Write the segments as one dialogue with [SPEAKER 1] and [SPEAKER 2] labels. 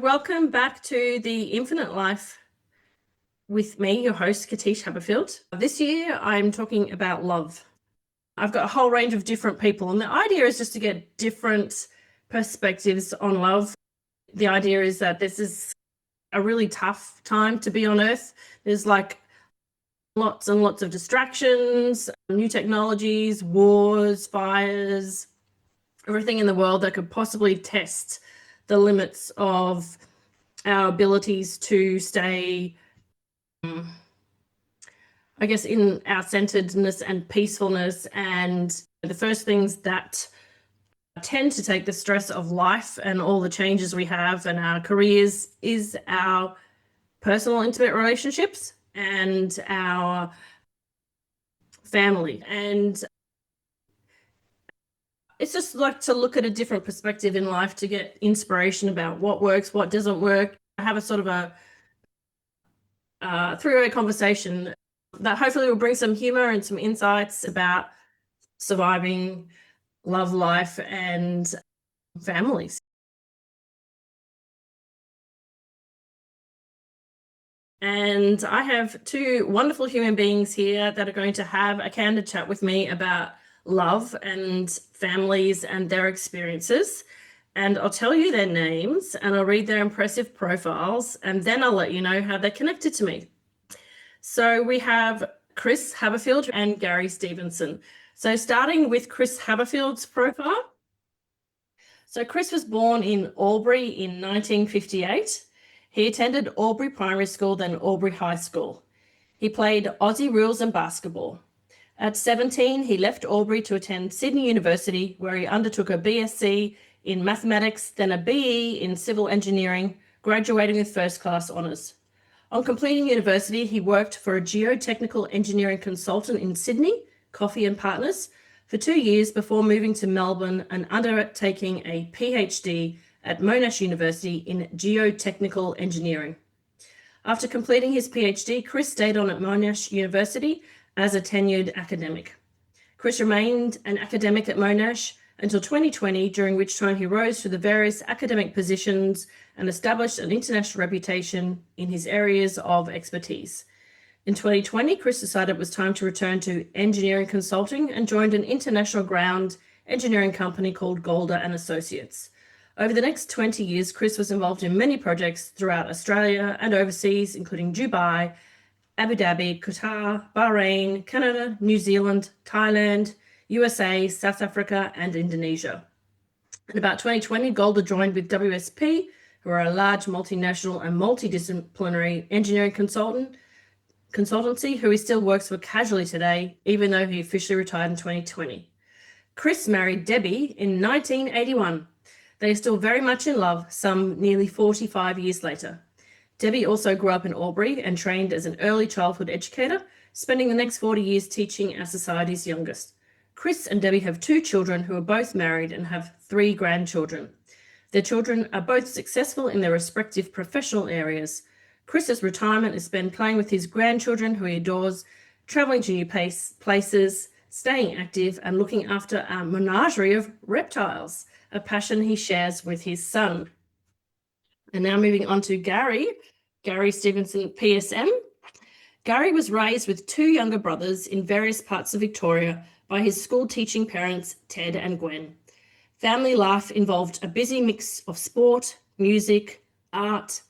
[SPEAKER 1] Welcome back to the Infinite Life with me, your host, Katische Haberfield. This year, I'm talking about love. I've got a whole range of different people, and the idea is just to get different perspectives on love. The idea is that this is a really tough time to be on Earth. There's like lots and lots of distractions, new technologies, wars, fires, everything in the world that could possibly test the limits of our abilities to stay, I guess, in our centeredness and peacefulness. And the first things that tend to take the stress of life and all the changes we have and our careers is our personal intimate relationships and our family. And it's just like to look at a different perspective in life to get inspiration about what works, what doesn't work. I have a sort of a three-way conversation that hopefully will bring some humor and some insights about surviving, love life, and families. And I have two wonderful human beings here that are going to have a candid chat with me about love and families and their experiences. And I'll tell you their names and I'll read their impressive profiles, and then I'll let you know how they're connected to me. So we have Katische Haberfield and Gary Stevenson. So starting with Katische Haberfield's profile. So Chris was born in Albury in 1958. He attended Albury Primary School, then Albury High School. He played Aussie rules and basketball. At 17, he left Albury to attend Sydney University, where he undertook a BSc in mathematics, then a BE in civil engineering, graduating with first-class honours. On completing university, he worked for a geotechnical engineering consultant in Sydney, Coffey and Partners, for 2 years before moving to Melbourne and undertaking a PhD at Monash University in geotechnical engineering. After completing his PhD, Chris stayed on at Monash University as a tenured academic. Chris remained an academic at Monash until 2020, during which time he rose through the various academic positions and established an international reputation in his areas of expertise. In 2020, Chris decided it was time to return to engineering consulting and joined an international ground engineering company called Golder and Associates. Over the next 20 years, Chris was involved in many projects throughout Australia and overseas, including Dubai, Abu Dhabi, Qatar, Bahrain, Canada, New Zealand, Thailand, USA, South Africa, and Indonesia. In about 2020, Golder joined with WSP, who are a large multinational and multidisciplinary engineering consultancy, who he still works for casually today, even though he officially retired in 2020. Chris married Debbie in 1981. They are still very much in love, some nearly 45 years later. Debbie also grew up in Albury and trained as an early childhood educator, spending the next 40 years teaching our society's youngest. Chris and Debbie have 2 children who are both married and have 3 grandchildren. Their children are both successful in their respective professional areas. Chris's retirement is spent playing with his grandchildren, who he adores, traveling to new places, staying active, and looking after a menagerie of reptiles, a passion he shares with his son. And now moving on to Gary Stevenson, PSM. Gary was raised with 2 younger brothers in various parts of Victoria by his school teaching parents, Ted and Gwen. Family life involved a busy mix of sport, music, art,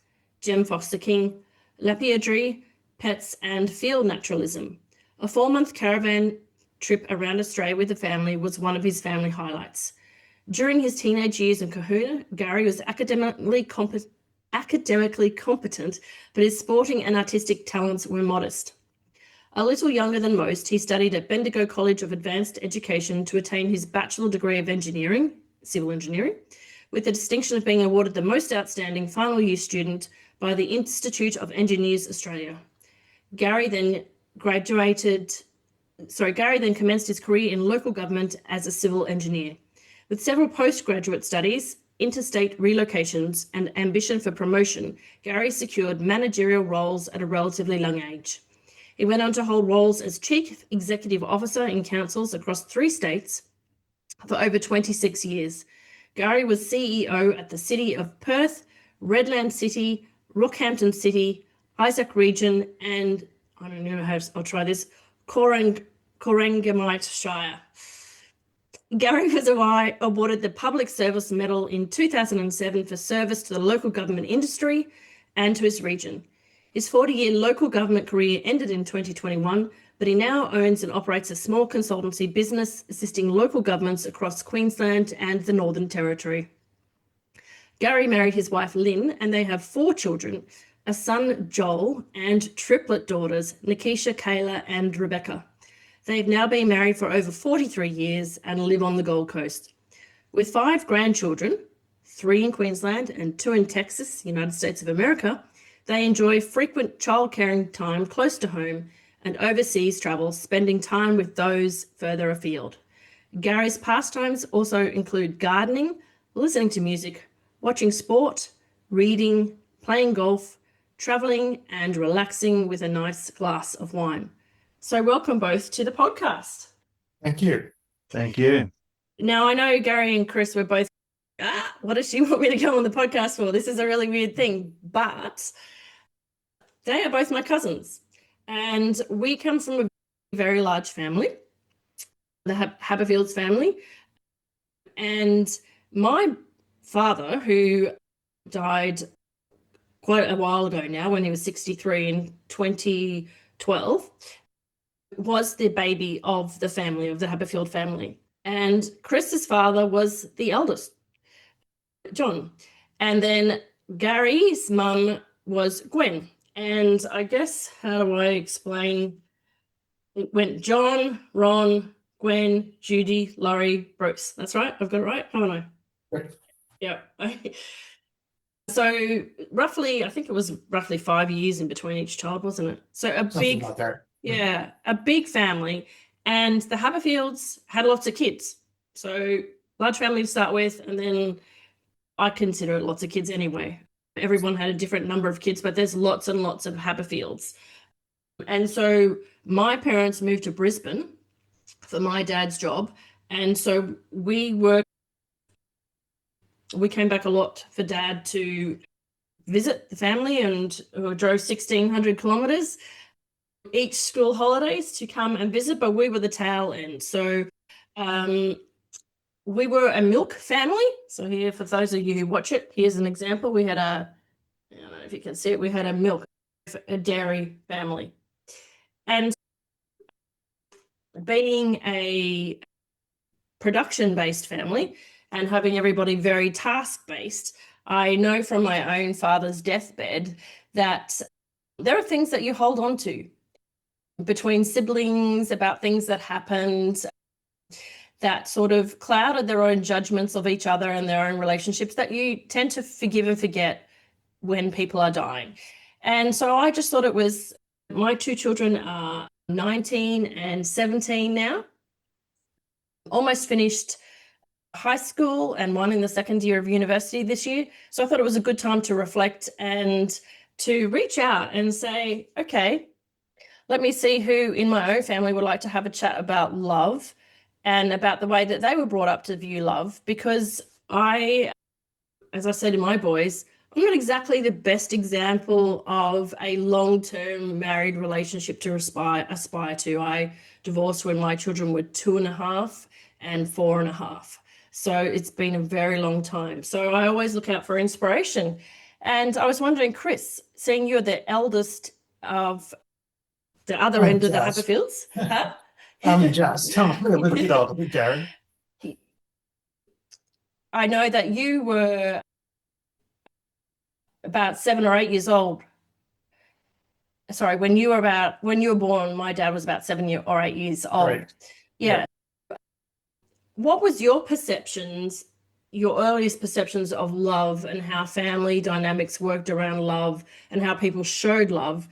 [SPEAKER 1] gem foster king, lapidary, pets, and field naturalism. A 4-month caravan trip around Australia with the family was one of his family highlights. During his teenage years in Kahuna, Gary was academically competent, but his sporting and artistic talents were modest. A little younger than most, he studied at Bendigo College of Advanced Education to attain his bachelor degree of engineering, civil engineering, with the distinction of being awarded the most outstanding final year student by the Institute of Engineers Australia. Gary then commenced his career in local government as a civil engineer. With several postgraduate studies, interstate relocations, and ambition for promotion, Gary secured managerial roles at a relatively young age. He went on to hold roles as Chief Executive Officer in councils across 3 states for over 26 years. Gary was CEO at the City of Perth, Redland City, Rockhampton City, Isaac Region, and I don't know how I'll try this, Corangamite Shire. Gary was awarded the Public Service Medal in 2007 for service to the local government industry and to his region. His 40-year local government career ended in 2021, but he now owns and operates a small consultancy business assisting local governments across Queensland and the Northern Territory. Gary married his wife Lynn, and they have 4 children, a son Joel and triplet daughters Nikisha, Kayla and Rebecca. They've now been married for over 43 years and live on the Gold Coast. With 5 grandchildren, 3 in Queensland and 2 in Texas, United States of America, they enjoy frequent childcaring time close to home and overseas travel, spending time with those further afield. Gary's pastimes also include gardening, listening to music, watching sport, reading, playing golf, traveling, and relaxing with a nice glass of wine. So welcome both to the podcast.
[SPEAKER 2] Thank you.
[SPEAKER 3] Thank you.
[SPEAKER 1] Now, I know Gary and Chris were both, what does she want me to come on the podcast for? This is a really weird thing, but they are both my cousins. And we come from a very large family, the Haberfields family. And my father, who died quite a while ago now, when he was 63 in 2012, was the baby of the family, of the Haberfield family. And Chris's father was the eldest, John. And then Gary's mum was Gwen. And I guess, how do I explain? It went John, Ron, Gwen, Judy, Laurie, Bruce. That's right. I've got it right, haven't I?
[SPEAKER 2] Right.
[SPEAKER 1] Yeah. So roughly, I think it was roughly 5 years in between each child, wasn't it? So
[SPEAKER 2] Something like that.
[SPEAKER 1] yeah, a big family. And the Haberfields had lots of kids. So large family to start with, and then I consider it lots of kids anyway. Everyone had a different number of kids, but there's lots and lots of Haberfields. And so my parents moved to Brisbane for my dad's job. And so we came back a lot for Dad to visit the family, and drove 1,600 kilometres each school holidays to come and visit, but we were the tail end. So we were a milk family. So here, for those of you who watch it, here's an example. We had I don't know if you can see it, we had a dairy family. And being a production-based family and having everybody very task-based, I know from my own father's deathbed that there are things that you hold on to between siblings about things that happened that sort of clouded their own judgments of each other and their own relationships that you tend to forgive and forget when people are dying. And so I just thought it was, my 2 children are 19 and 17 now, almost finished high school and one in the second year of university this year. So I thought it was a good time to reflect and to reach out and say, okay, let me see who in my own family would like to have a chat about love and about the way that they were brought up to view love. Because as I said to my boys, I'm not exactly the best example of a long-term married relationship to aspire to. I divorced when my children were 2.5 and 4.5. So it's been a very long time. So I always look out for inspiration. And I was wondering, Chris, seeing you're the eldest of the other end of the Haberfields. Huh?
[SPEAKER 2] I'm a little bit older than Gary.
[SPEAKER 1] I know that you were about 7 or 8 years old. Sorry, when you were born, my dad was about 7 or 8 years old.
[SPEAKER 2] Correct.
[SPEAKER 1] Yeah. What was your perceptions, your earliest perceptions of love and how family dynamics worked around love and how people showed love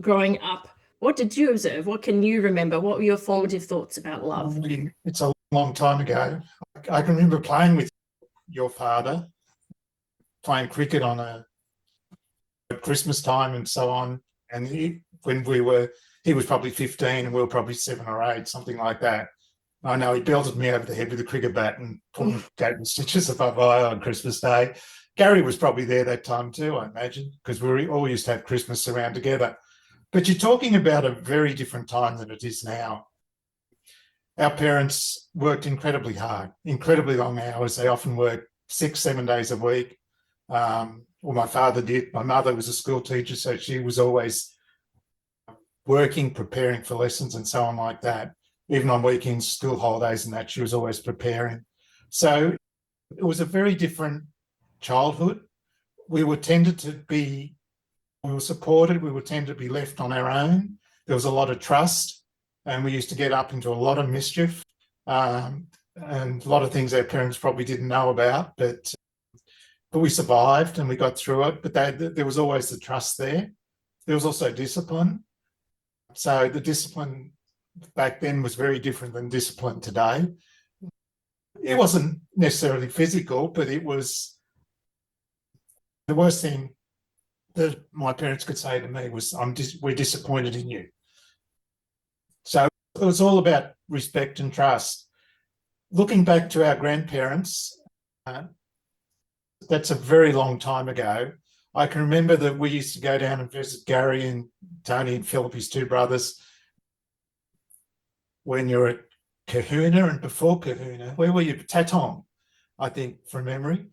[SPEAKER 1] growing up? What did you observe? What can you remember? What were your formative thoughts about love?
[SPEAKER 2] It's a long time ago. I can remember playing with your father, playing cricket on a Christmas time and so on. And he was probably 15 and we were probably 7 or 8, something like that. I know he belted me over the head with a cricket bat and put me out in stitches above eye on Christmas Day. Gary was probably there that time too, I imagine, because we all used to have Christmas around together. But you're talking about a very different time than it is now. Our parents worked incredibly hard, incredibly long hours. They often worked 6-7 days a week. Well, my father did. My mother was a school teacher, so she was always working, preparing for lessons and so on like that. Even on weekends, school holidays and that, she was always preparing. So it was a very different childhood. We were supported, we were tended to be left on our own. There was a lot of trust, and we used to get up into a lot of mischief, and a lot of things our parents probably didn't know about, but we survived and we got through it. But there was always the trust there. There was also discipline. So the discipline back then was very different than discipline today. It wasn't necessarily physical, but it was the worst thing that my parents could say to me was, we're disappointed in you. So it was all about respect and trust. Looking back to our grandparents, that's a very long time ago. I can remember that we used to go down and visit Gary and Tony and Philip, his two brothers, when you're at Kahuna and before Kahuna. Where were you? Tatong, I think, from memory.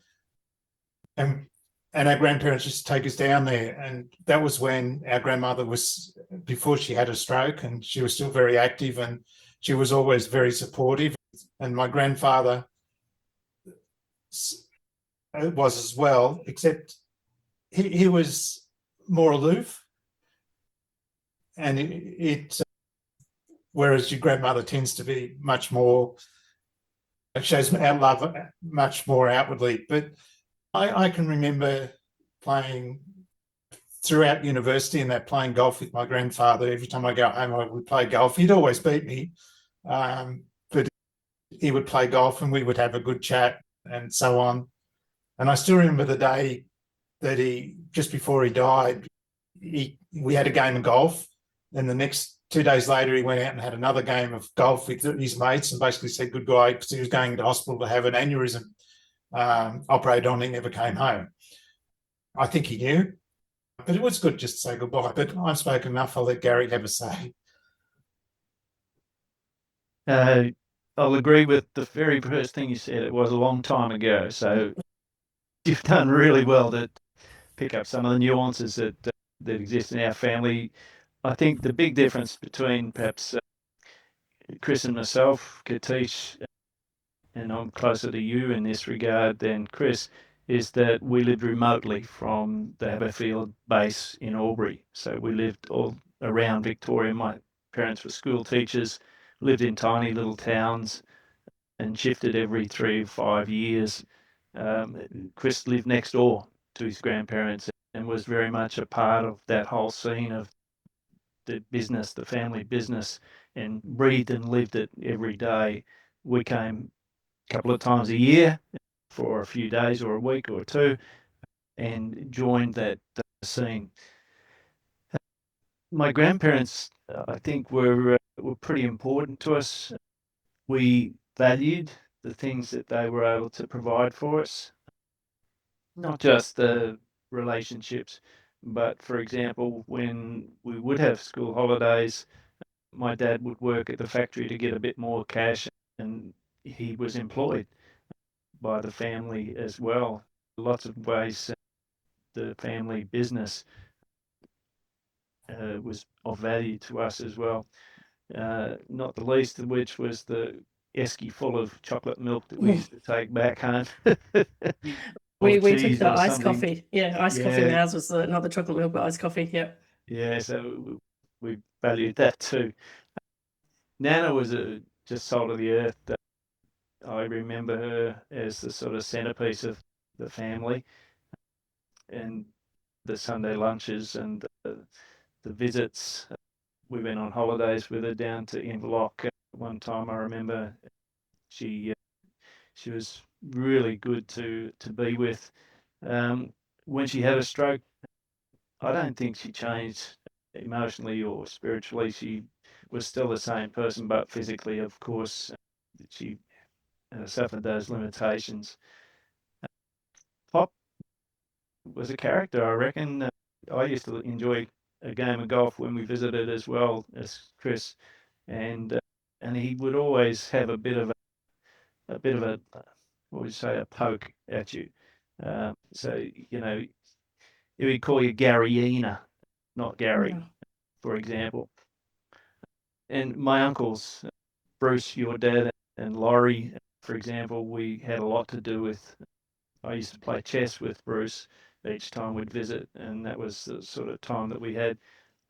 [SPEAKER 2] And our grandparents used to take us down there. And that was when our grandmother was, before she had a stroke, and she was still very active, and she was always very supportive. And my grandfather was as well, except he was more aloof. And whereas your grandmother tends to be much more, shows our love much more outwardly. But I can remember playing throughout university and that, playing golf with my grandfather. Every time I go home, I would play golf. He'd always beat me, but he would play golf and we would have a good chat and so on. And I still remember the day that just before he died, we had a game of golf, and the next 2 days later, he went out and had another game of golf with his mates and basically said goodbye because he was going to hospital to have an aneurysm operated on. He never came home. I think he knew, but it was good just to say goodbye. But I've spoken enough. I'll let Gary have a say.
[SPEAKER 3] I'll agree with the very first thing you said. It was a long time ago, so you've done really well to pick up some of the nuances that exist in our family. I think the big difference between perhaps Chris and myself, Katische, and I'm closer to you in this regard than Chris, is that we lived remotely from the Haberfield base in Albury. So we lived all around Victoria. My parents were school teachers, lived in tiny little towns, and shifted every 3 or 5 years. Chris lived next door to his grandparents and was very much a part of that whole scene of the business, the family business, and breathed and lived it every day. We came a couple of times a year for a few days or a week or two and joined that scene. My grandparents, I think, were pretty important to us. We valued the things that they were able to provide for us, not just the relationships, but for example, when we would have school holidays, my dad would work at the factory to get a bit more cash, and he was employed by the family as well. Lots of ways the family business was of value to us as well. Not the least of which was the esky full of chocolate milk that we used to take back home.
[SPEAKER 1] We took the iced coffee. Yeah, iced coffee. And ours was not the chocolate milk, but iced coffee. Yeah.
[SPEAKER 3] Yeah, so we valued that too. Nana was just salt of the earth. I remember her as the sort of centerpiece of the family, and the Sunday lunches and the visits. We went on holidays with her down to Inverloch. One time I remember she was really good to be with. When she had a stroke, I don't think she changed emotionally or spiritually. She was still the same person, but physically, of course, she suffered those limitations. Pop was a character, I reckon. I used to enjoy a game of golf when we visited as well as Chris, and he would always have a bit of a what would you say, a poke at you. So he would call you Garyina, not Gary,
[SPEAKER 1] Yeah.
[SPEAKER 3] for example. And my uncles, Bruce, your dad, and Laurie, for example, we had a lot to do with. I used to play chess with Bruce each time we'd visit, and that was the sort of time that we had.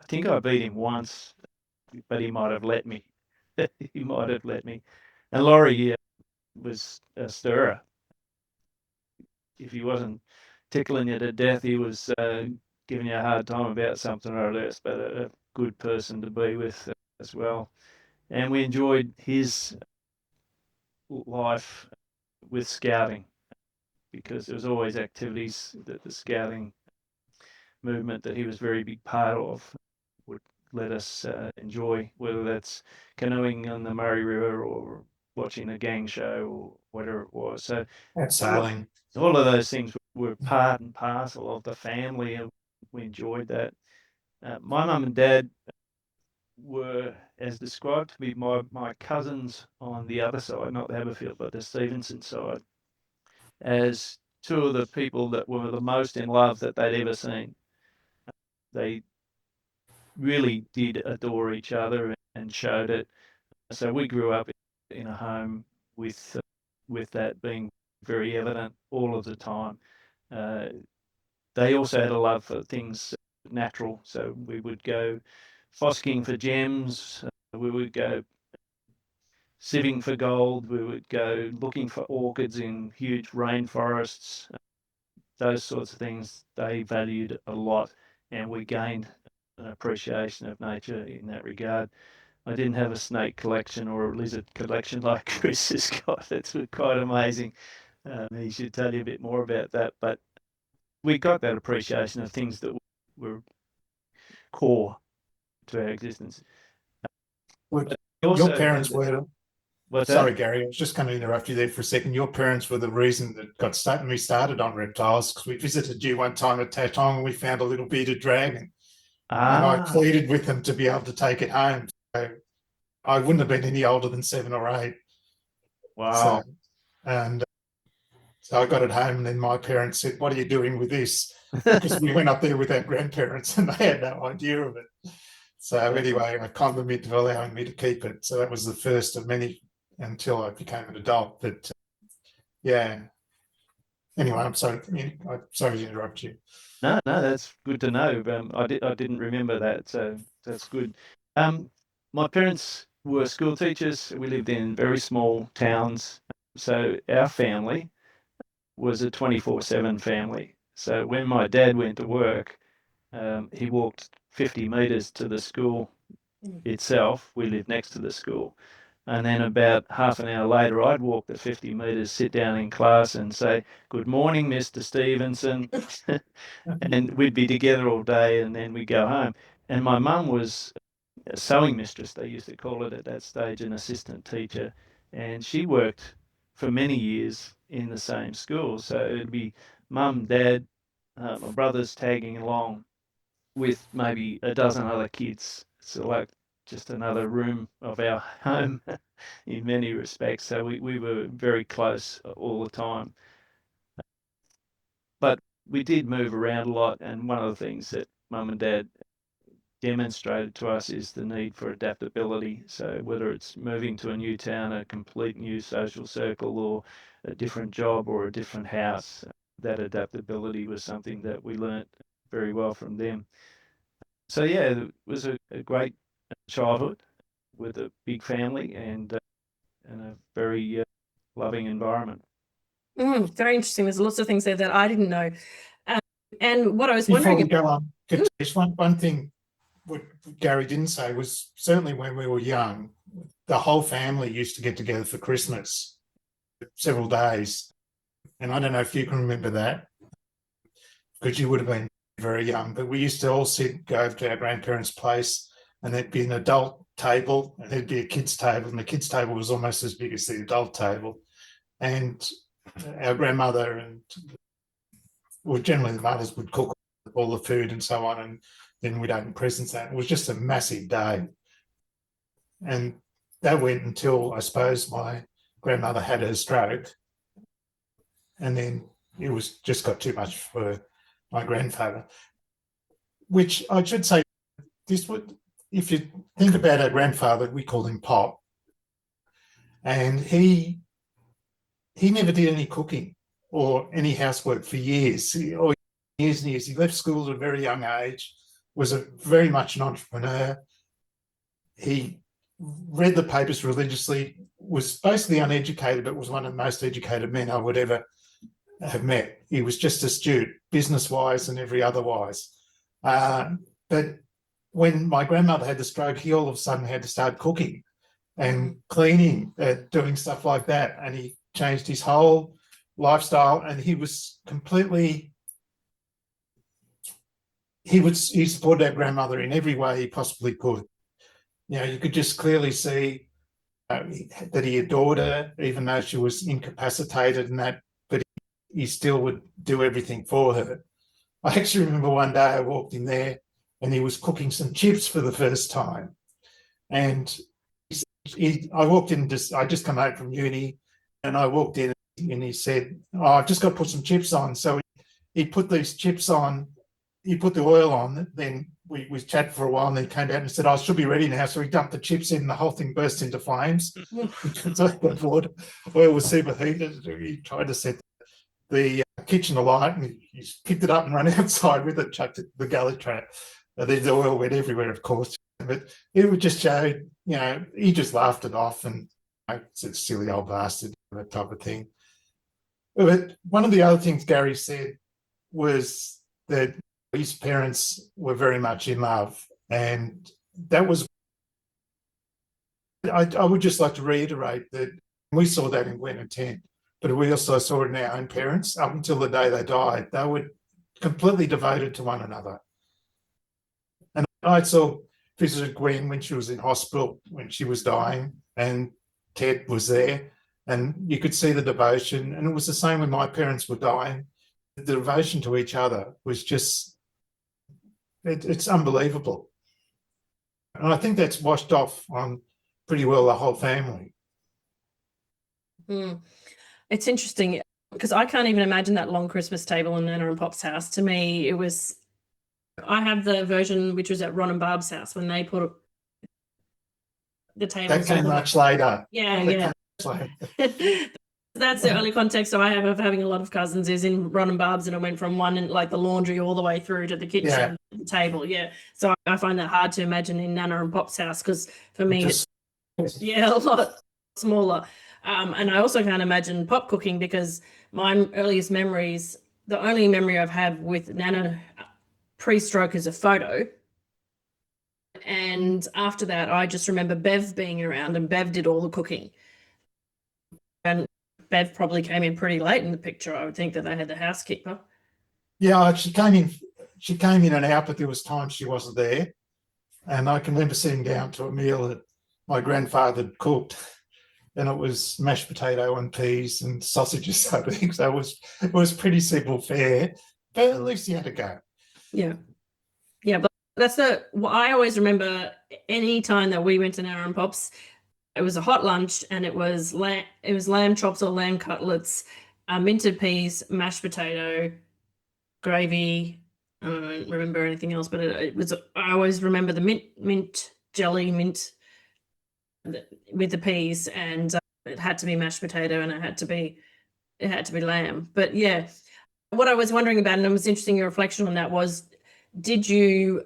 [SPEAKER 3] I think I beat him once, but he might have let me. He might have let me. And Laurie was a stirrer. If he wasn't tickling you to death, he was giving you a hard time about something or other. But a good person to be with as well. And we enjoyed his life with scouting because there was always activities that the scouting movement that he was a very big part of would let us enjoy, whether that's canoeing on the Murray River or watching a gang show or whatever it was. So
[SPEAKER 2] That's sailing.
[SPEAKER 3] all of those things were part and parcel of the family, and we enjoyed that. My mum and dad were, as described to me, my cousins on the other side, not the Haberfield, but the Stevenson side, as two of the people that were the most in love that they'd ever seen. They really did adore each other and showed it. So we grew up in a home with that being very evident all of the time. They also had a love for things natural, so we would go fossicking for gems. We would go sieving for gold. We would go looking for orchids in huge rainforests. Those sorts of things they valued a lot, and we gained an appreciation of nature in that regard. I didn't have a snake collection or a lizard collection like Chris has got. It's quite amazing. He should tell you a bit more about that. But we got that appreciation of things that were core to our existence.
[SPEAKER 2] Would
[SPEAKER 3] Also,
[SPEAKER 2] your parents were.
[SPEAKER 3] what's
[SPEAKER 2] Sorry,
[SPEAKER 3] that?
[SPEAKER 2] Gary, I was just going to interrupt you there for a second. Your parents were the reason that got me started on reptiles because we visited you one time at Tatong and we found a little bearded dragon. And I
[SPEAKER 3] Ah,
[SPEAKER 2] pleaded with them to be able to take it home. So I wouldn't have been any older than 7 or 8.
[SPEAKER 3] wow.
[SPEAKER 2] And so I got it home, and then my parents said, "What are you doing with this?" Because we went up there with our grandparents and they had no idea of it. So anyway, I complimented for allowing me to keep it. So that was the first of many until I became an adult. But yeah. Anyway, I'm sorry to interrupt you.
[SPEAKER 3] No, that's good to know. I didn't remember that, so that's good. My parents were school teachers. We lived in very small towns, so our family was a 24/7 family. So when my dad went to work, he walked 50 metres to the school itself. We lived next to the school. And then about half an hour later, I'd walk the 50 metres, sit down in class and say, "Good morning, Mr. Stevenson." And we'd be together all day and then we'd go home. And my mum was a sewing mistress, they used to call it at that stage, an assistant teacher. And she worked for many years in the same school. So it'd be mum, dad, my brothers tagging along with maybe a dozen other kids. So like just another room of our home in many respects. So we were very close all the time. But we did move around a lot, and one of the things that mum and dad demonstrated to us is the need for adaptability. So whether it's moving to a new town, a complete new social circle, or a different job or a different house, that adaptability was something that we learnt very well from them. So yeah, it was a great childhood with a big family and a very loving environment.
[SPEAKER 1] Very interesting. There's lots of things there that I didn't know. And what I was
[SPEAKER 2] Before
[SPEAKER 1] wondering
[SPEAKER 2] we go on, Katish, one thing what Gary didn't say was certainly when we were young, the whole family used to get together for Christmas several days. And I don't know if you can remember that because you would have been very young, but we used to all go over to our grandparents' place and there'd be an adult table and there'd be a kids' table, and the kids' table was almost as big as the adult table. And our grandmother and well, generally the mothers would cook all the food and so on, and then we'd open presents. That it was just a massive day, and that went until I suppose my grandmother had her stroke, and then it was just got too much for my grandfather. Which I should say, this would, if you think about our grandfather, we call him Pop, and he never did any cooking or any housework for years, or years and years. He left school at a very young age, was very much an entrepreneur. He read the papers religiously, was basically uneducated, but was one of the most educated men I would ever have met. He was just astute, business-wise and every otherwise. But when my grandmother had the stroke, he all of a sudden had to start cooking and cleaning, doing stuff like that. And he changed his whole lifestyle, and he was completely, he supported our grandmother in every way he possibly could. You know, you could just clearly see that he adored her, even though she was incapacitated and that, but he still would do everything for her. I actually remember one day I walked in there and he was cooking some chips for the first time. And I walked in, I just come out from uni, and I walked in and he said, "Oh, I've just got to put some chips on." So he put these chips on, he put the oil on, then we chatted for a while, and then he came out and said, "I should be ready now." So he dumped the chips in and the whole thing burst into flames. So the oil was superheated. He tried to set the kitchen alight, and he picked it up and ran outside with it, chucked it the gully trap. The oil went everywhere, of course. But it would just show, you know, he just laughed it off and, you know, it's a silly old bastard, that type of thing. But one of the other things Gary said was that his parents were very much in love, and that was, I would just like to reiterate that we saw that in Gwen and Ted, but we also saw it in our own parents up until the day they died. They were completely devoted to one another. And I visited Gwen when she was in hospital, when she was dying, and Ted was there, and you could see the devotion. And it was the same when my parents were dying. The devotion to each other was just, it's unbelievable. And I think that's washed off on pretty well the whole family.
[SPEAKER 1] It's interesting because I can't even imagine that long Christmas table in Nana and Pop's house. To me, it was, I have the version which was at Ron and Barb's house when they put the table.
[SPEAKER 2] That came much later.
[SPEAKER 1] Yeah. That's the only context I have of having a lot of cousins is in Ron and Barb's, and it went from one in like the laundry all the way through to the kitchen table. Yeah. So I find that hard to imagine in Nana and Pop's house because for me, it's a lot smaller. And I also can't imagine Pop cooking because my earliest memories, the only memory I've had with Nana pre-stroke is a photo. And after that, I just remember Bev being around, and Bev did all the cooking. And Bev probably came in pretty late in the picture. I would think that they had the housekeeper.
[SPEAKER 2] Yeah, she came in and out, but there was times she wasn't there. And I can remember sitting down to a meal that my grandfather had cooked, and it was mashed potato and peas and sausages, I think. So it was pretty simple fare, but at least you had to go.
[SPEAKER 1] Yeah. Yeah, but that's I always remember any time that we went to Nana and Pop's, it was a hot lunch, and it was lamb chops or lamb cutlets, minted peas, mashed potato, gravy. I don't remember anything else, but it was. I always remember the mint jelly with the peas, and it had to be mashed potato, and it had to be lamb. But yeah, what I was wondering about, and it was interesting your reflection on that, was, did you,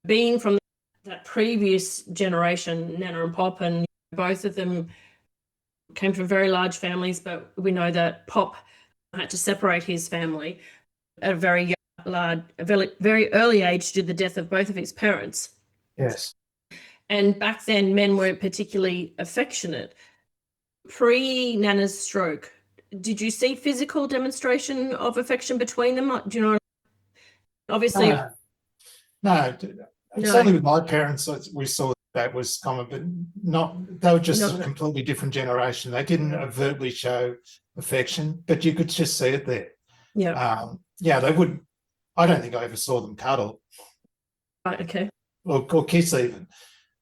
[SPEAKER 1] being from that previous generation, Nana and Pop, and both of them came from very large families, but we know that Pop had to separate his family at a very early age due to the death of both of his parents.
[SPEAKER 2] Yes.
[SPEAKER 1] And back then, men weren't particularly affectionate. Pre-Nana's stroke, did you see physical demonstration of affection between them? Do you know? Obviously.
[SPEAKER 2] No. Certainly with my parents, we saw that was common, but not. They were just a completely different generation. They didn't overtly show affection, but you could just see it there.
[SPEAKER 1] Yeah.
[SPEAKER 2] Yeah, they would. I don't think I ever saw them cuddle
[SPEAKER 1] Right. Okay.
[SPEAKER 2] or kiss even.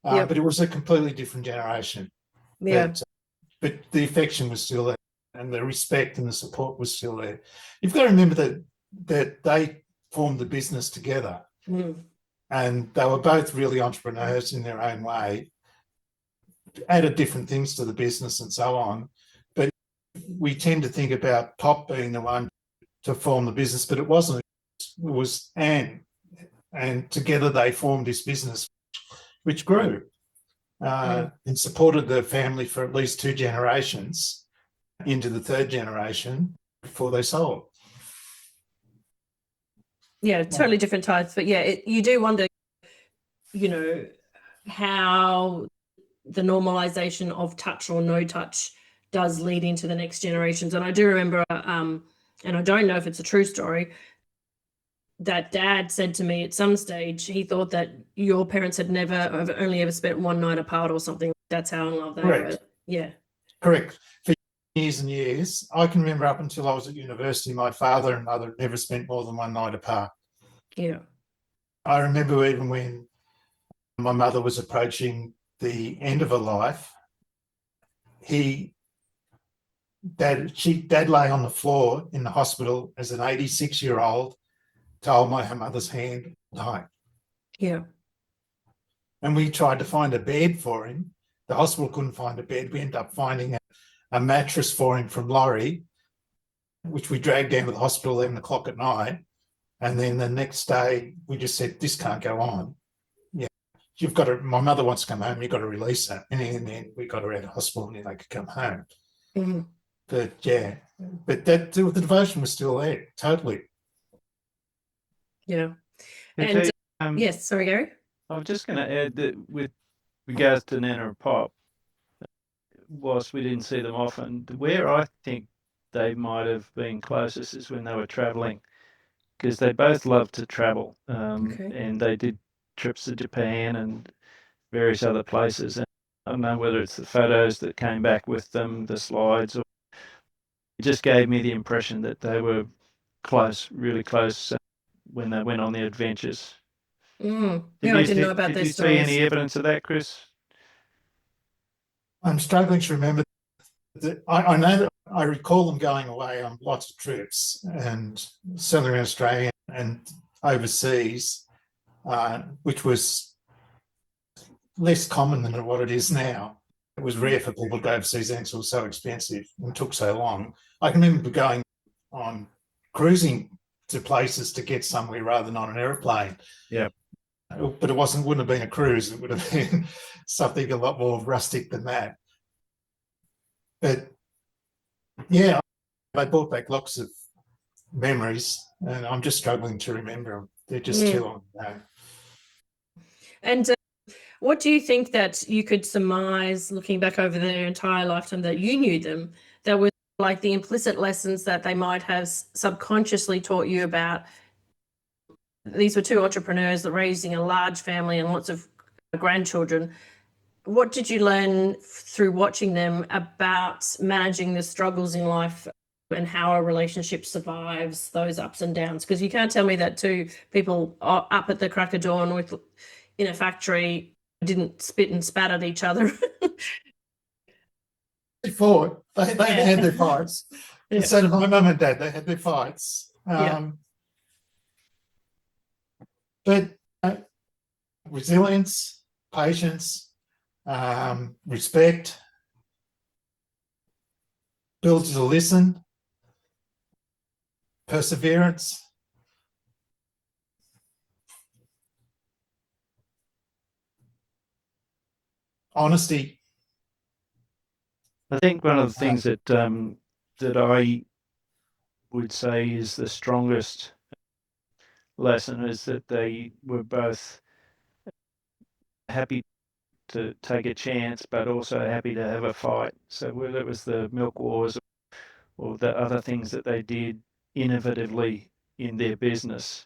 [SPEAKER 1] Yep.
[SPEAKER 2] But it was a completely different generation.
[SPEAKER 1] Yeah.
[SPEAKER 2] But the affection was still there, and the respect and the support was still there. You've got to remember that they formed the business together, and they were both really entrepreneurs in their own way, added different things to the business and so on. But we tend to think about Pop being the one to form the business, but it wasn't. It was Anne, and together they formed this business, which grew and supported the family for at least 2 generations into the 3rd generation before they sold.
[SPEAKER 1] Yeah, totally different types. But yeah, you do wonder, you know, how the normalization of touch or no touch does lead into the next generations. And I do remember, and I don't know if it's a true story, that Dad said to me at some stage he thought that your parents had only ever spent one night apart or something. That's how in love they were. Yeah.
[SPEAKER 2] Correct. For years and years. I can remember up until I was at university, my father and mother never spent more than one night apart.
[SPEAKER 1] Yeah.
[SPEAKER 2] I remember even when my mother was approaching the end of her life, Dad lay on the floor in the hospital as an 86-year-old to hold her mother's hand tight.
[SPEAKER 1] Yeah.
[SPEAKER 2] And we tried to find a bed for him. The hospital couldn't find a bed. We ended up finding a mattress for him from Laurie, which we dragged down to the hospital 11 o'clock at night. And then the next day, we just said, this can't go on. Yeah, my mother wants to come home, you've got to release her. And then we got her out of hospital and then they could come home.
[SPEAKER 1] Mm-hmm.
[SPEAKER 2] But the devotion was still there, totally.
[SPEAKER 1] Yeah. And yes, sorry, Gary.
[SPEAKER 3] I was just going to add that with regards to Nana and Pop, whilst we didn't see them often, where I think they might have been closest is when they were travelling, because they both loved to travel, and they did trips to Japan and various other places. And I don't know whether it's the photos that came back with them, the slides, or it just gave me the impression that they were close, really close, when they went on the adventures.
[SPEAKER 1] Yeah, I didn't know about their stories.
[SPEAKER 3] Did you see any evidence of that, Chris?
[SPEAKER 2] I'm struggling to remember. I know that I recall them going away on lots of trips, and certainly in Australia and overseas, which was less common than what it is now. It was rare for people to go overseas, and it was so expensive and took so long. I can remember going on cruising to places to get somewhere rather than on an aeroplane.
[SPEAKER 3] Yeah.
[SPEAKER 2] But it wouldn't have been a cruise. It would have been something a lot more rustic than that. But yeah, they brought back lots of memories, and I'm just struggling to remember them. They're just too long ago.
[SPEAKER 1] And what do you think that you could surmise, looking back over their entire lifetime that you knew them, that was like the implicit lessons that they might have subconsciously taught you about? These were 2 entrepreneurs that were raising a large family and lots of grandchildren. What did you learn through watching them about managing the struggles in life and how a relationship survives those ups and downs? Because you can't tell me that 2 people are up at the crack of dawn in a factory didn't spit and spat at each other.
[SPEAKER 2] They fought. They had their fights. So did my mum and dad. They had their fights. But resilience, patience, respect, ability to listen, perseverance. Honesty.
[SPEAKER 3] I think one of the things that that I would say is the strongest lesson is that they were both happy to take a chance, but also happy to have a fight. So whether it was the milk wars or the other things that they did innovatively in their business,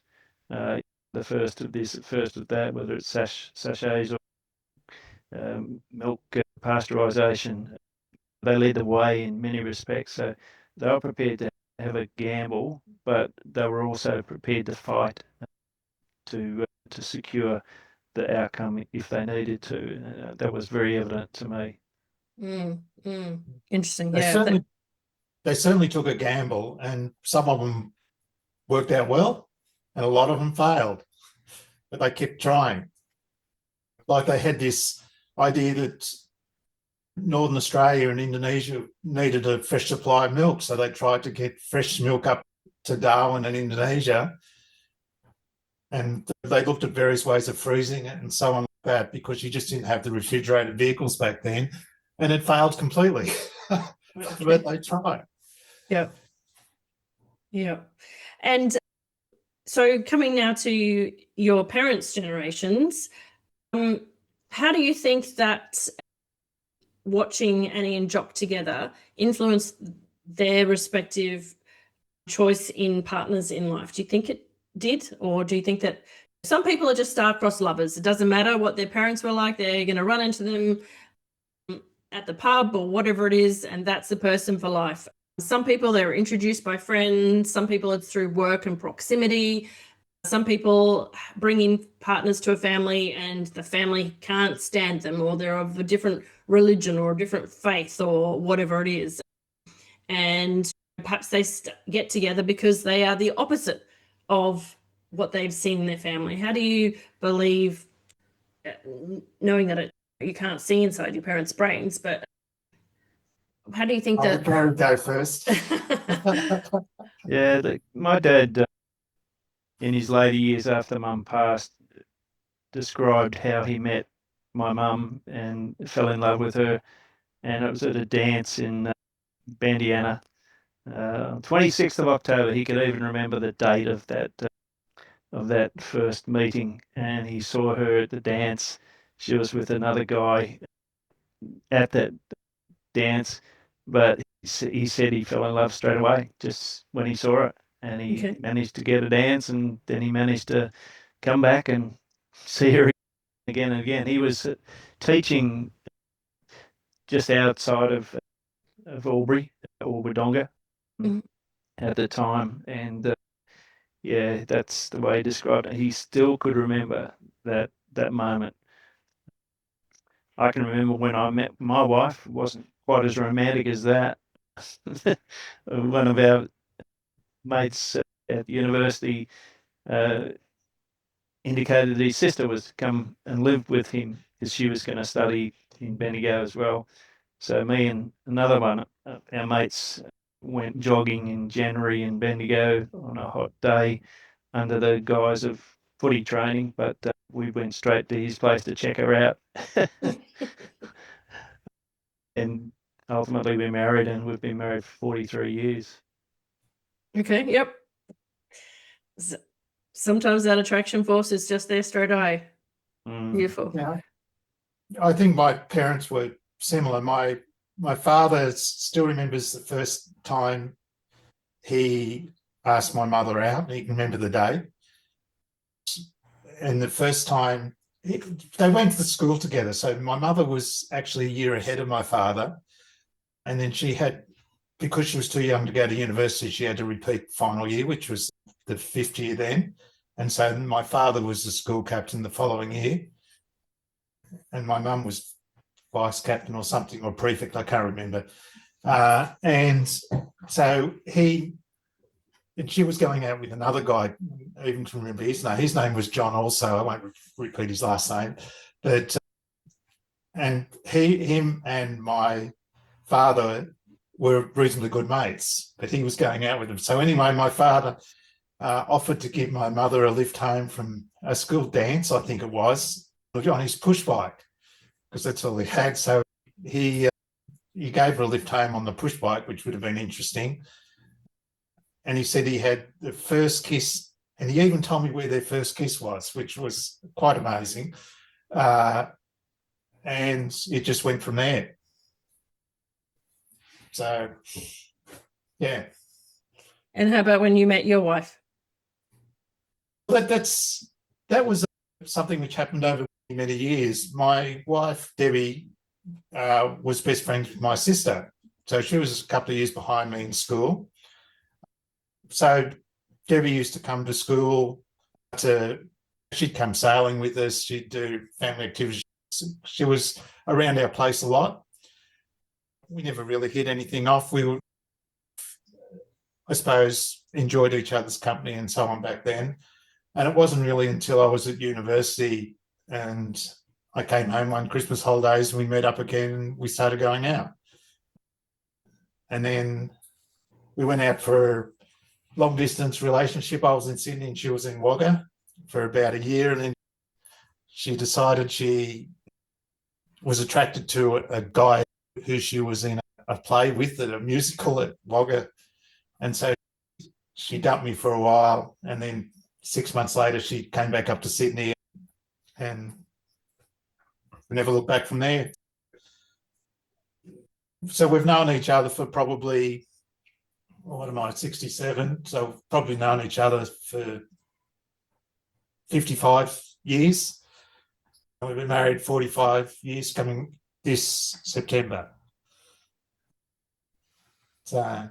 [SPEAKER 3] the first of that, whether it's sachets or milk pasteurisation, they led the way in many respects. So they were prepared to have a gamble, but they were also prepared to fight to secure the outcome if they needed to. That was very evident to me.
[SPEAKER 1] Interesting.
[SPEAKER 2] They
[SPEAKER 1] Yeah.
[SPEAKER 2] certainly took a gamble, and some of them worked out well, and a lot of them failed, but they kept trying. Like they had this idea that Northern Australia and Indonesia needed a fresh supply of milk, so they tried to get fresh milk up to Darwin and Indonesia, and they looked at various ways of freezing it and so on like that, because you just didn't have the refrigerated vehicles back then, and it failed completely. But they tried.
[SPEAKER 1] Yeah. Yeah. And so coming now to your parents' generations, how do you think that watching Annie and Jock together influenced their respective choice in partners in life? Do you think it did? Or do you think that some people are just star-crossed lovers? It doesn't matter what their parents were like. They're going to run into them at the pub or whatever it is, and that's the person for life. Some people, they're introduced by friends. Some people, it's through work and proximity. Some people bring in partners to a family and the family can't stand them, or they're of a different religion or a different faith or whatever it is. And perhaps they get together because they are the opposite of what they've seen in their family. How do you believe, knowing that you can't see inside your parents' brains, but how do you think
[SPEAKER 2] I'll go first.
[SPEAKER 3] Yeah, my dad, in his later years after Mum passed, described how he met my mum and fell in love with her, and it was at a dance in Bandiana, 26th of October. He could even remember the date of that first meeting, and he saw her at the dance. She was with another guy at that dance, but he said he fell in love straight away just when he saw it, and he managed to get a dance, and then he managed to come back and see her again and again. He was teaching just outside of Albury or Wodonga at the time, and yeah, that's the way he described it. He still could remember that moment. I can remember when I met my wife. It wasn't quite as romantic as that. One of our mates at university indicated his sister was to come and live with him because she was going to study in Bendigo as well. So me and another one, our mates, went jogging in January in Bendigo on a hot day under the guise of footy training, but we went straight to his place to check her out. And ultimately we married, and we've been married for 43 years.
[SPEAKER 1] Okay, yep. Sometimes that attraction force is just there straight away. Beautiful.
[SPEAKER 2] Yeah, I think my parents were similar. My father still remembers the first time he asked my mother out, and he can remember the day. And the first time they went to the school together. So my mother was actually a year ahead of my father. And then because she was too young to go to university, she had to repeat final year, which was the 5th year then. And so my father was the school captain the following year. And my mum was vice captain or something, or prefect, I can't remember. And so she was going out with another guy, even to remember his name. His name was John also. I won't repeat his last name. But and him and my father were reasonably good mates, but he was going out with them. So anyway, my father offered to give my mother a lift home from a school dance, I think it was, on his push bike, because that's all he had. So he gave her a lift home on the push bike, which would have been interesting. And he said he had the first kiss, and he even told me where their first kiss was, which was quite amazing. And it just went from there. So, yeah.
[SPEAKER 1] And how about when you met your wife?
[SPEAKER 2] That was something which happened over many years. My wife, Debbie, was best friends with my sister. So she was a couple of years behind me in school. So Debbie used to come to school. She'd come sailing with us. She'd do family activities. She was around our place a lot. We never really hit anything off. We were, I suppose, enjoyed each other's company and so on back then. And it wasn't really until I was at university and I came home one Christmas holidays and we met up again and we started going out. And then we went out for a long distance relationship. I was in Sydney and she was in Wagga for about a year. And then she decided she was attracted to a guy who she was in a play with at a musical at Wagga. And so she dumped me for a while. And then 6 months later, she came back up to Sydney and we never looked back from there. So we've known each other for probably, what am I, 67? So probably known each other for 55 years. We've been married 45 years coming this September. So,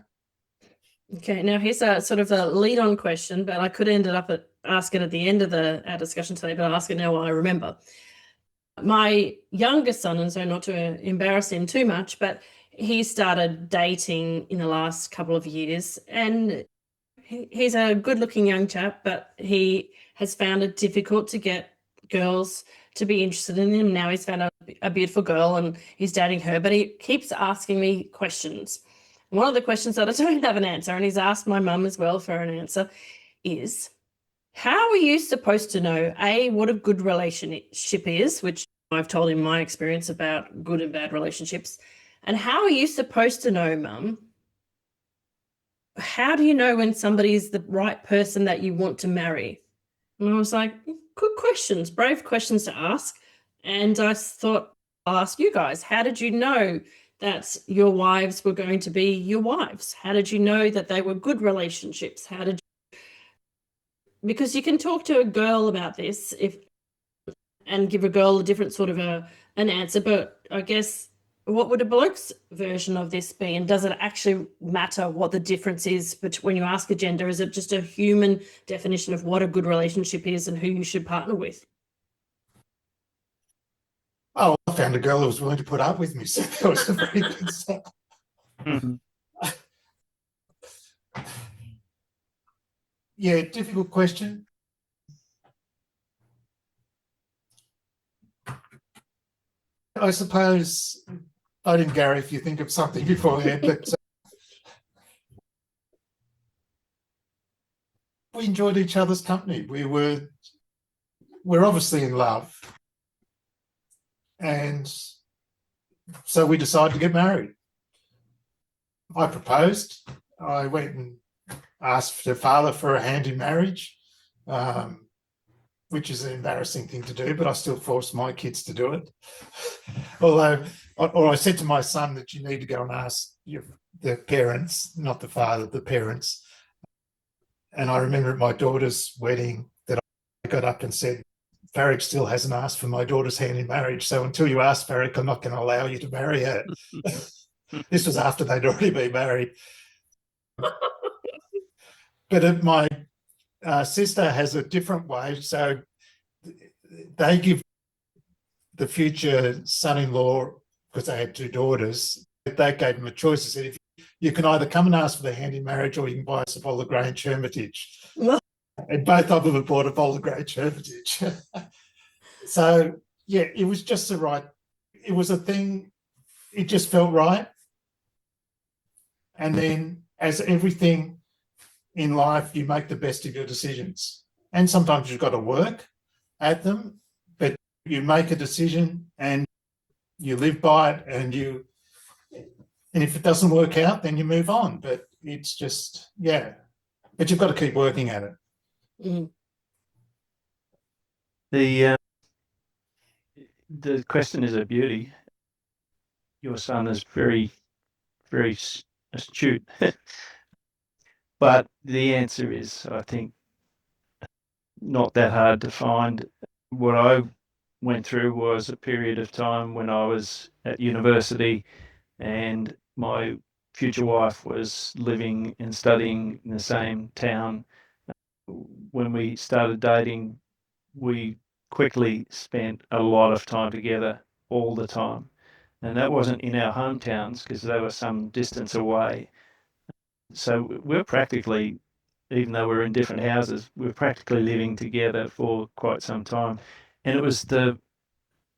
[SPEAKER 1] okay, now here's a sort of a lead-on question, but I could end up ask it at the end of our discussion today, but I'll ask it now while I remember. My youngest son, and so not to embarrass him too much, but he started dating in the last couple of years, and he's a good-looking young chap, but he has found it difficult to get girls to be interested in him. Now he's found a beautiful girl and he's dating her, but he keeps asking me questions. One of the questions that I don't have an answer, and he's asked my mum as well for an answer, is how are you supposed to know, A, what a good relationship is, which I've told him my experience about good and bad relationships, and how are you supposed to know, Mum? How do you know when somebody's the right person that you want to marry? And I was like, good questions, brave questions to ask. And I thought, I'll ask you guys, how did you know that your wives were going to be your wives? How did you know that they were good relationships? Because you can talk to a girl about this and give a girl a different sort of an answer, but I guess what would a bloke's version of this be? And does it actually matter what the difference is when you ask a gender? Is it just a human definition of what a good relationship is and who you should partner with?
[SPEAKER 2] oh, I found a girl who was willing to put up with me, so that was a very good start. Yeah, difficult question. I suppose, I didn't, Gary, if you think of something beforehand, but we enjoyed each other's company. We're obviously in love. And so we decided to get married. I proposed. I went and asked her father for a hand in marriage, which is an embarrassing thing to do, but I still forced my kids to do it. Although, or I said to my son that you need to go and ask the parents, not the father, the parents. And I remember at my daughter's wedding that I got up and said, Farrick still hasn't asked for my daughter's hand in marriage. So until you ask Farrick, I'm not going to allow you to marry her. This was after they'd already been married. But my sister has a different way. So they give the future son-in-law, because they had two daughters, they gave them a choice. They said, if you can either come and ask for the hand in marriage or you can buy us a bottle of Grange Hermitage. And both of them have bought a bottle of Grange Hermitage. So, yeah, it was just the right, it was a thing, it just felt right. And then as everything in life, you make the best of your decisions. And sometimes you've got to work at them, but you make a decision and you live by it, and if it doesn't work out, then you move on. But it's just, yeah, but you've got to keep working at it.
[SPEAKER 1] Mm.
[SPEAKER 3] The question is a beauty. Your son is very, very astute. But the answer is, I think, not that hard to find. What I went through was a period of time when I was at university and my future wife was living and studying in the same town. When we started dating, we quickly spent a lot of time together all the time. And that wasn't in our hometowns because they were some distance away. So we're practically, even though we're in different houses, we're practically living together for quite some time. And it was the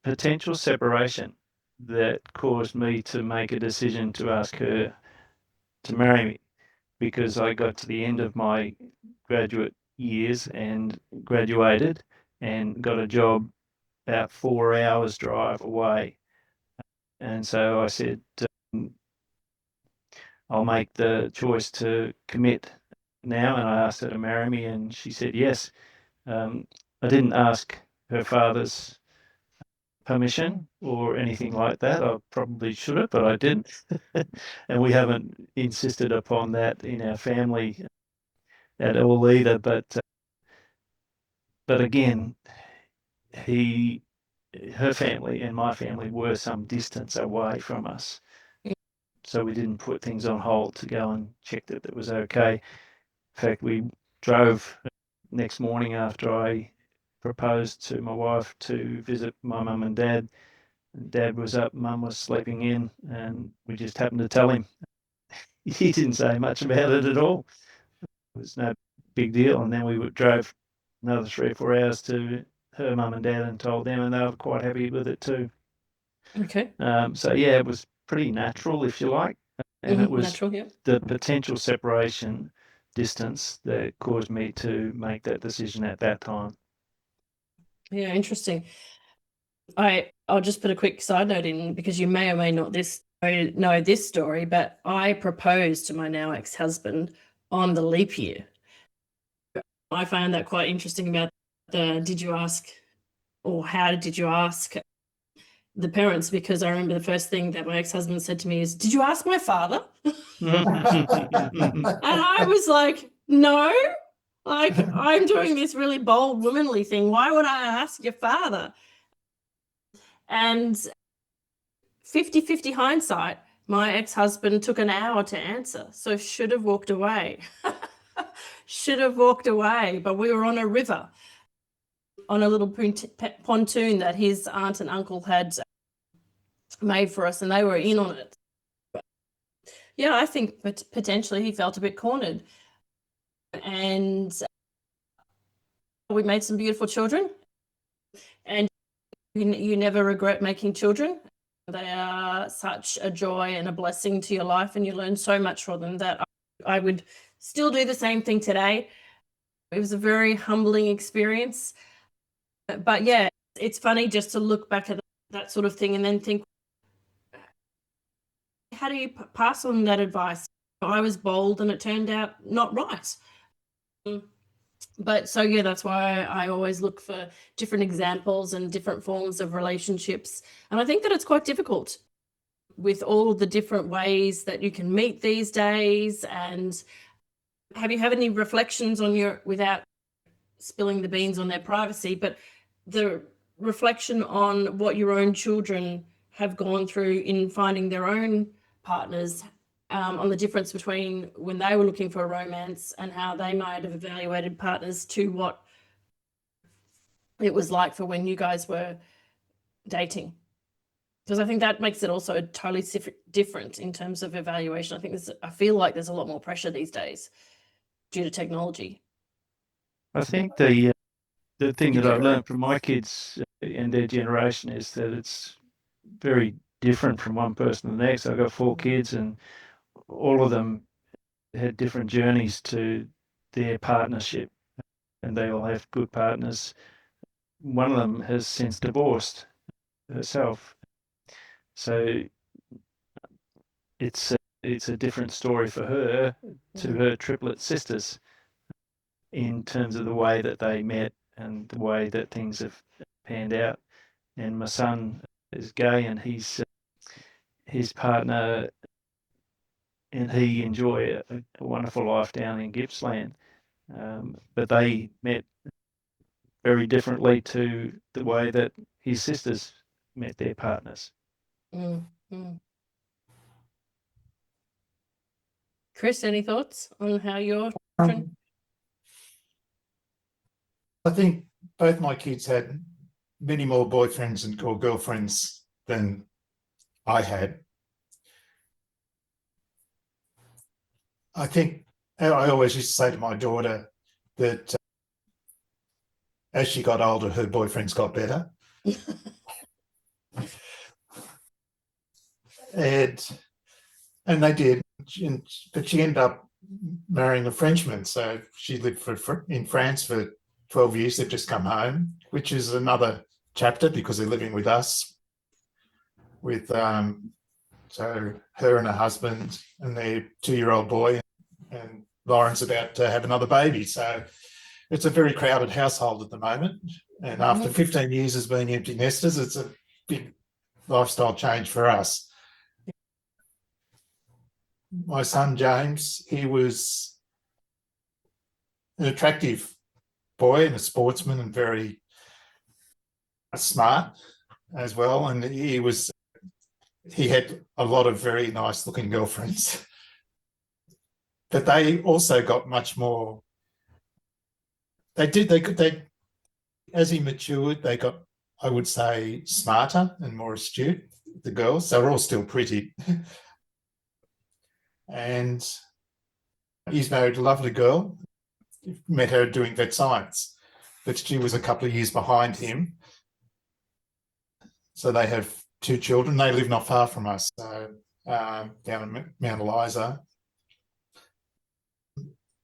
[SPEAKER 3] potential separation that caused me to make a decision to ask her to marry me, because I got to the end of my graduate years and graduated and got a job about 4 hours drive away. And so I said, I'll make the choice to commit now. And I asked her to marry me, and she said yes. I didn't ask her father's permission or anything like that. I probably should have, but I didn't. And we haven't insisted upon that in our family at all either. But again, her family and my family were some distance away from us. So we didn't put things on hold to go and check that it was okay. In fact, we drove next morning after I proposed to my wife to visit my mum and dad. Dad was up, mum was sleeping in, and we just happened to tell him. He didn't say much about it at all. It was no big deal. And then we drove another 3 or 4 hours to her mum and dad and told them, and they were quite happy with it too.
[SPEAKER 1] Okay.
[SPEAKER 3] So yeah, it was pretty natural, if you like. And it was
[SPEAKER 1] natural, yeah.
[SPEAKER 3] the potential separation distance that caused me to make that decision at that time.
[SPEAKER 1] Yeah, interesting. I'll just put a quick side note in, because you may or may not know this story, but I proposed to my now ex-husband on the leap year. I found that quite interesting about did you ask, or how did you ask the parents, because I remember the first thing that my ex-husband said to me is, "Did you ask my father?" And I was like, "No, like I'm doing this really bold womanly thing. Why would I ask your father?" And 50-50 hindsight, my ex-husband took an hour to answer, so should have walked away. Should have walked away, but we were on a river, on a little pontoon that his aunt and uncle had made for us, and they were in on it. Yeah, I think potentially he felt a bit cornered. And we made some beautiful children, and you never regret making children. They are such a joy and a blessing to your life, and you learn so much from them that I would still do the same thing today. It was a very humbling experience. But yeah, it's funny just to look back at that sort of thing and then think, how do you pass on that advice? I was bold and it turned out not right. But so yeah, that's why I always look for different examples and different forms of relationships. And I think that it's quite difficult with all the different ways that you can meet these days. And have you any reflections on without spilling the beans on their privacy, but the reflection on what your own children have gone through in finding their own partners, on the difference between when they were looking for a romance and how they might have evaluated partners to what it was like for when you guys were dating. Because I think that makes it also totally different in terms of evaluation. I feel like there's a lot more pressure these days due to technology.
[SPEAKER 3] I think the thing that I've learned from my kids and their generation is that it's very different from one person to the next. I've got 4 kids, and all of them had different journeys to their partnership, and they all have good partners. One of them has since divorced herself, so it's a different story for her to her triplet sisters in terms of the way that they met and the way that things have panned out. And my son is gay, and his partner and he enjoy a wonderful life down in Gippsland. But they met very differently to the way that his sisters met their partners.
[SPEAKER 1] Mm-hmm. Chris, any thoughts on how your
[SPEAKER 2] I think both my kids had many more boyfriends or girlfriends than I had. I think I always used to say to my daughter that as she got older, her boyfriends got better. And they did, but she ended up marrying a Frenchman. So she lived in France for 12 years. They've just come home, which is another chapter because they're living with us, with so her and her husband and their 2-year-old boy, and Lauren's about to have another baby. So it's a very crowded household at the moment. And after 15 years as being empty nesters, it's a big lifestyle change for us. My son, James, he was an attractive boy and a sportsman and very smart as well. And he had a lot of very nice looking girlfriends. But they also got much more. They as he matured, they got, I would say, smarter and more astute, the girls. They were all still pretty. And he's married a lovely girl. Met her doing vet science, but she was a couple of years behind him. So they have 2 children. They live not far from us, so down in Mount Eliza.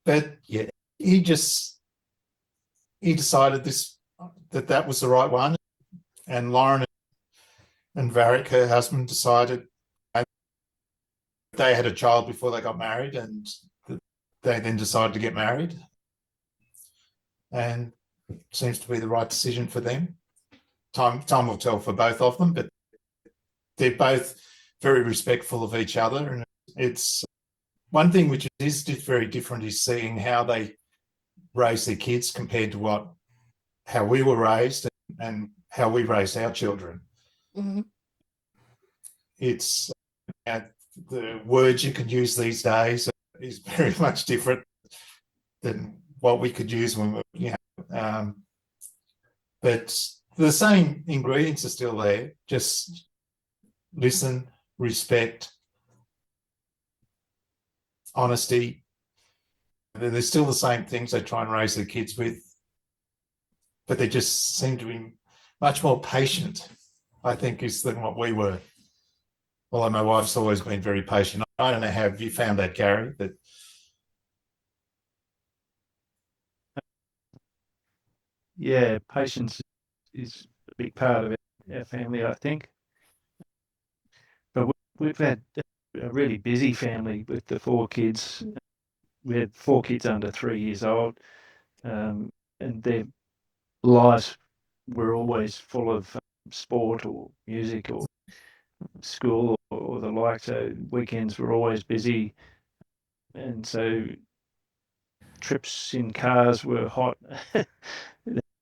[SPEAKER 2] But yeah, he decided that was the right one. And Lauren and Varric, her husband, decided they had a child before they got married, and they then decided to get married. And it seems to be the right decision for them. Time will tell for both of them, but they're both very respectful of each other. And it's one thing which is very different is seeing how they raise their kids compared to how we were raised and how we raised our children.
[SPEAKER 1] Mm-hmm.
[SPEAKER 2] It's the words you can use these days is very much different than what we could use when we were, but the same ingredients are still there. Just listen, respect, honesty. They're still the same things they try and raise their kids with, but they just seem to be much more patient, I think, than what we were. Although my wife's always been very patient. I don't know how you found that, Gary, but
[SPEAKER 3] yeah, patience is a big part of our family, I think. But we've had a really busy family with the 4 kids. We had 4 kids under 3 years old, and their lives were always full of sport or music or school or the like. So weekends were always busy, and so trips in cars were hot.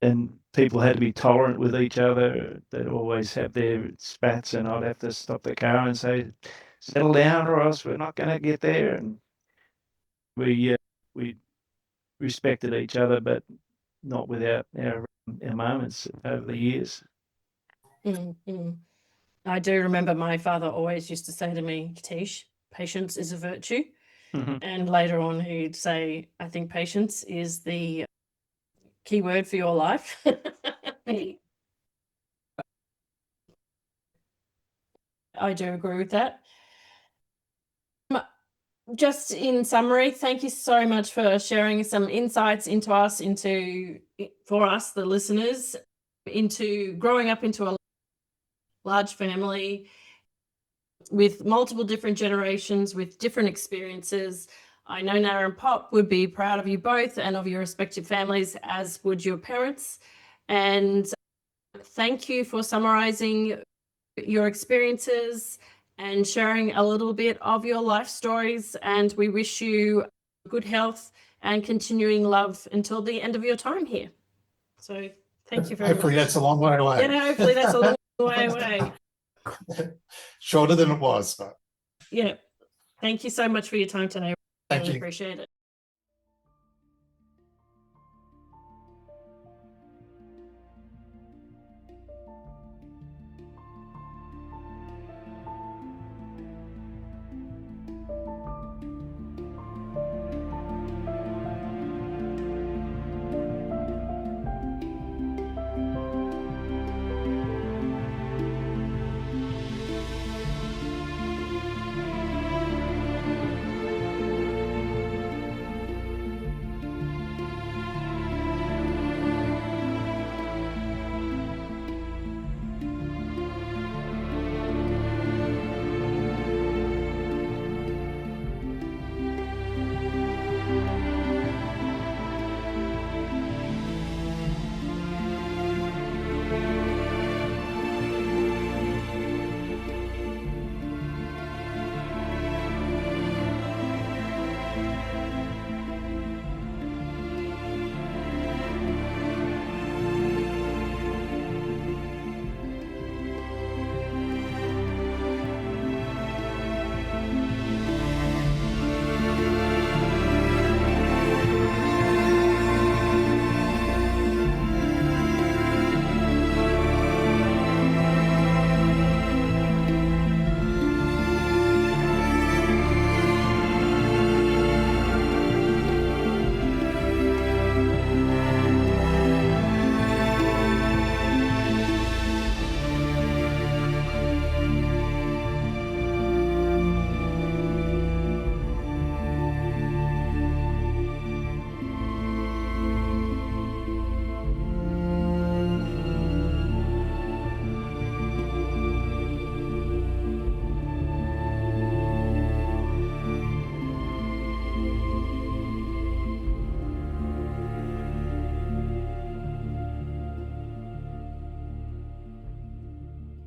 [SPEAKER 3] And people had to be tolerant with each other. They'd always have their spats, and I'd have to stop the car and say, "Settle down, or else we're not going to get there." And we respected each other, but not without our moments over the years.
[SPEAKER 1] Mm-hmm. I do remember my father always used to say to me, Katish, patience is a virtue.
[SPEAKER 3] Mm-hmm.
[SPEAKER 1] And later on, he'd say, I think patience is the key word for your life. I do agree with that. Just in summary, thank you so much for sharing some insights for us, the listeners, into growing up into a large family with multiple different generations, with different experiences. I know Nara and Pop would be proud of you both and of your respective families, as would your parents. And thank you for summarizing your experiences and sharing a little bit of your life stories. And we wish you good health and continuing love until the end of your time here. So thank you very much.
[SPEAKER 2] Hopefully that's a long way away.
[SPEAKER 1] Yeah, hopefully that's a long way away.
[SPEAKER 2] Shorter than it was, but
[SPEAKER 1] Yeah. Thank you so much for your time today.
[SPEAKER 2] Thank
[SPEAKER 1] Really
[SPEAKER 2] you.
[SPEAKER 1] appreciate it.